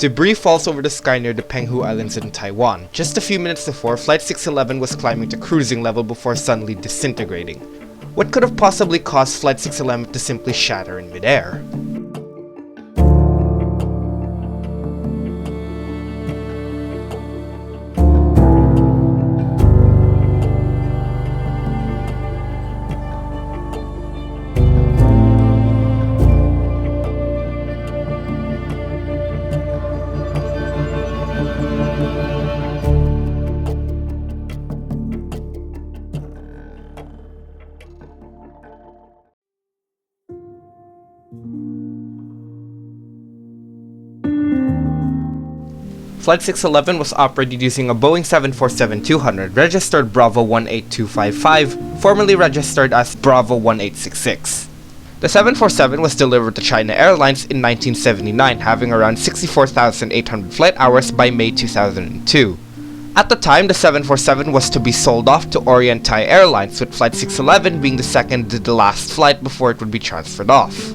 Debris falls over the sky near the Penghu Islands in Taiwan, just a few minutes before Flight 611 was climbing to cruising level before suddenly disintegrating. What could have possibly caused Flight 611 to simply shatter in midair? Flight 611 was operated using a Boeing 747-200 registered Bravo 18255, formerly registered as Bravo 1866. The 747 was delivered to China Airlines in 1979, having around 64,800 flight hours by May 2002. At the time, the 747 was to be sold off to Orient Thai Airlines, with Flight 611 being the second to the last flight before it would be transferred off.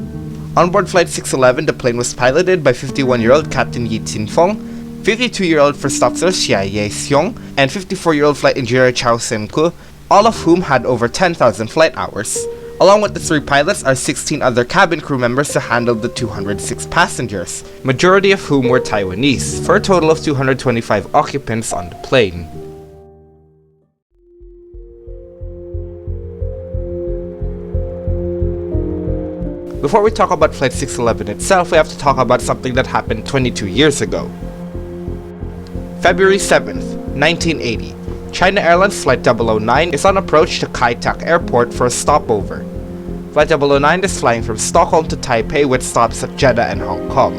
On board Flight 611, the plane was piloted by 51-year-old Captain Yi Tin-fong, 52-year-old First Officer Xia Ye-seong, and 54-year-old Flight Engineer Chao Sim-ku, all of whom had over 10,000 flight hours. Along with the 3 pilots are 16 other cabin crew members to handle the 206 passengers, majority of whom were Taiwanese, for a total of 225 occupants on the plane. Before we talk about Flight 611 itself, we have to talk about something that happened 22 years ago. February 7th, 1980. China Airlines Flight 009 is on approach to Kai Tak Airport for a stopover. Flight 009 is flying from Stockholm to Taipei with stops at Jeddah and Hong Kong.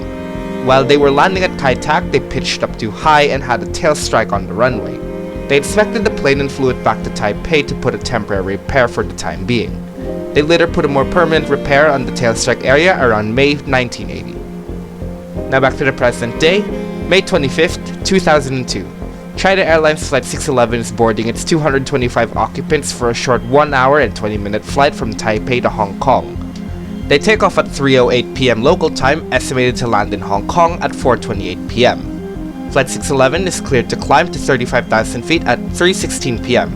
While they were landing at Kai Tak, they pitched up too high and had a tail strike on the runway. They inspected the plane and flew it back to Taipei to put a temporary repair for the time being. They later put a more permanent repair on the tail strike area around May 1980. Now back to the present day, May 25th, 2002. China Airlines Flight 611 is boarding its 225 occupants for a short 1 hour and 20-minute flight from Taipei to Hong Kong. They take off at 3:08 p.m. local time, estimated to land in Hong Kong at 4:28 p.m. Flight 611 is cleared to climb to 35,000 feet at 3:16 p.m.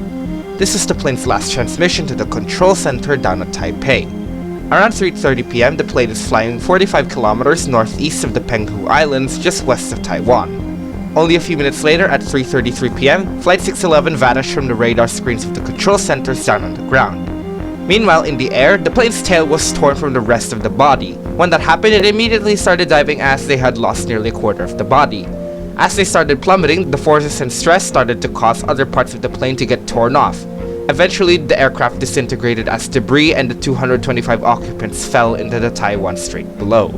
This is the plane's last transmission to the control center down at Taipei. Around 3:30 p.m. the plane is flying 45 kilometers northeast of the Penghu Islands, just west of Taiwan. Only a few minutes later, at 3:33 p.m., Flight 611 vanished from the radar screens of the control centers down on the ground. Meanwhile, in the air, the plane's tail was torn from the rest of the body. When that happened, it immediately started diving as they had lost nearly a quarter of the body. As they started plummeting, the forces and stress started to cause other parts of the plane to get torn off. Eventually, the aircraft disintegrated as debris and the 225 occupants fell into the Taiwan Strait below.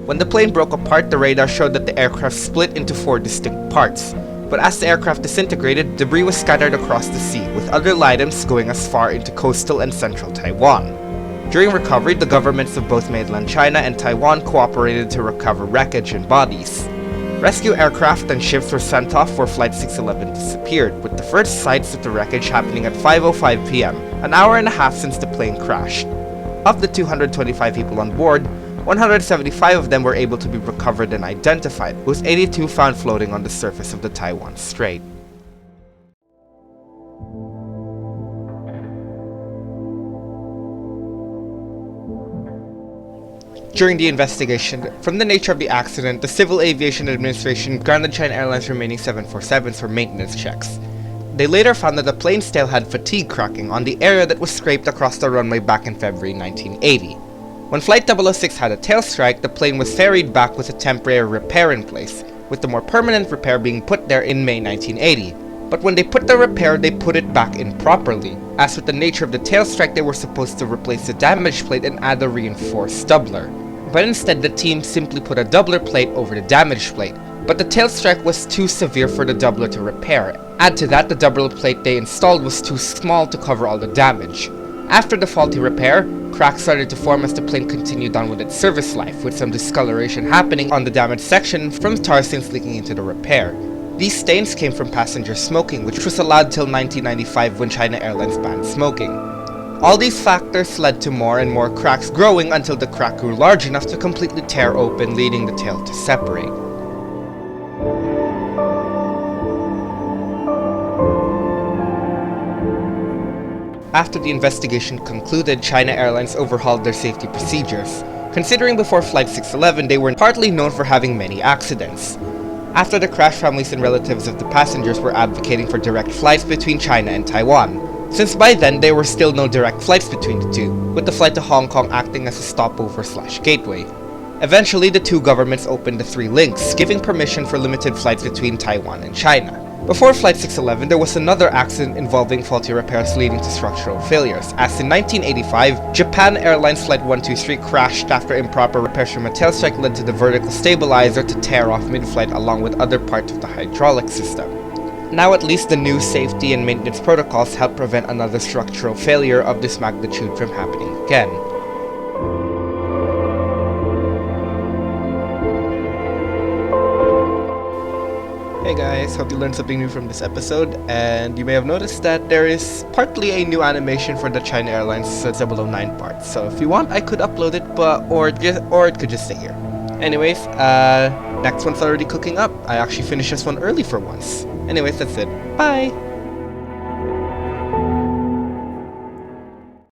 When the plane broke apart, the radar showed that the aircraft split into 4 distinct parts. But as the aircraft disintegrated, debris was scattered across the sea, with other items going as far into coastal and central Taiwan. During recovery, the governments of both mainland China and Taiwan cooperated to recover wreckage and bodies. Rescue aircraft and ships were sent off where Flight 611 disappeared, with the first sights of the wreckage happening at 5:05 p.m., an hour and a half since the plane crashed. Of the 225 people on board, 175 of them were able to be recovered and identified, with 82 found floating on the surface of the Taiwan Strait. During the investigation, from the nature of the accident, the Civil Aviation Administration granted China Airlines remaining 747s for maintenance checks. They later found that the plane's tail had fatigue cracking on the area that was scraped across the runway back in February 1980. When Flight 006 had a tail strike, the plane was ferried back with a temporary repair in place, with the more permanent repair being put there in May 1980. But when they put the repair, they put it back in properly. As with the nature of the tail strike, they were supposed to replace the damaged plate and add a reinforced doubler. But instead, the team simply put a doubler plate over the damaged plate. But the tail strike was too severe for the doubler to repair. Add to that, the doubler plate they installed was too small to cover all the damage. After the faulty repair, cracks started to form as the plane continued on with its service life, with some discoloration happening on the damaged section from tar stains leaking into the repair. These stains came from passenger smoking, which was allowed till 1995 when China Airlines banned smoking. All these factors led to more and more cracks growing until the crack grew large enough to completely tear open, leading the tail to separate. After the investigation concluded, China Airlines overhauled their safety procedures. Considering before Flight 611, they were partly known for having many accidents. After the crash, families and relatives of the passengers were advocating for direct flights between China and Taiwan, since by then there were still no direct flights between the two, with the flight to Hong Kong acting as a stopover/gateway. Eventually, the two governments opened the 3 links, giving permission for limited flights between Taiwan and China. Before Flight 611, there was another accident involving faulty repairs leading to structural failures, as in 1985, Japan Airlines Flight 123 crashed after improper repairs from a tail strike led to the vertical stabilizer to tear off mid-flight along with other parts of the hydraulic system. Now at least the new safety and maintenance protocols help prevent another structural failure of this magnitude from happening again. Hey guys, hope you learned something new from this episode, and you may have noticed that there is partly a new animation for the China Airlines 009 part, so if you want I could upload it, or it could just stay here. Anyways, next one's already cooking up. I actually finished this one early for once. Anyways, that's it. Bye!